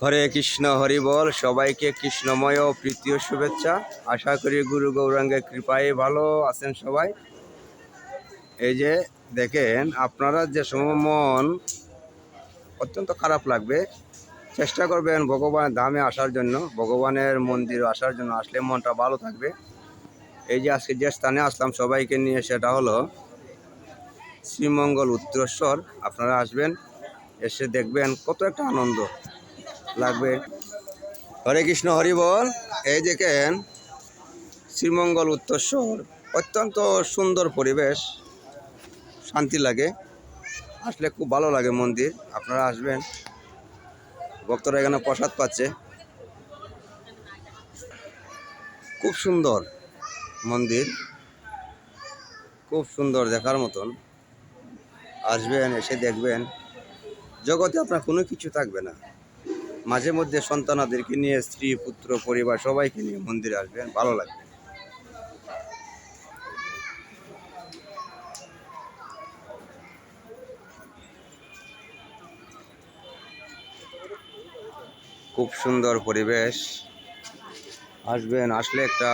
হরে কৃষ্ণ হরি বল। সবাইকে কৃষ্ণময় ও প্রীতীয় শুভেচ্ছা। আশা করি গুরু গৌরাঙ্গের কৃপায় ভালো আছেন সবাই। এই যে দেখেন, আপনারা যে সময় মন অত্যন্ত খারাপ লাগবে, চেষ্টা করবেন ভগবানের ধামে আসার জন্য, ভগবানের মন্দিরে আসার জন্য। আসলে মনটা ভালো থাকবে। এই যে আজকে যে স্থানে আসলাম সবাইকে নিয়ে, সেটা হলো শ্রীমঙ্গল উত্তরেশ্বর। আপনারা আসবেন, এসে দেখবেন কত একটা আনন্দ লাগবে। হরে কৃষ্ণ হরি বল। এই দেখেন শ্রীমঙ্গল উত্তরেশ্বর, অত্যন্ত সুন্দর পরিবেশ, শান্তি লাগে, আসলে খুব ভালো লাগে মন্দির। আপনারা আসবেন, ভক্তরা এখানে প্রসাদ পাচ্ছে। খুব সুন্দর মন্দির, খুব সুন্দর, দেখার মতন। আসবেন, এসে দেখবেন। জগতে আপনার কোনো কিছু থাকবে না, মাঝে মধ্যে সন্তানাদেরকে নিয়ে, স্ত্রী পুত্র পরিবার সবাইকে নিয়ে মন্দিরে আসবেন, ভালো লাগবে। খুব সুন্দর পরিবেশ, আসবেন, আসলে একটা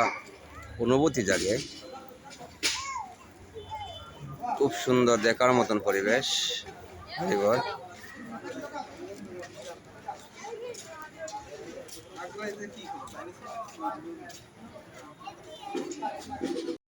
অনুভূতি জাগে। খুব সুন্দর, দেখার মতন পরিবেশ। এবার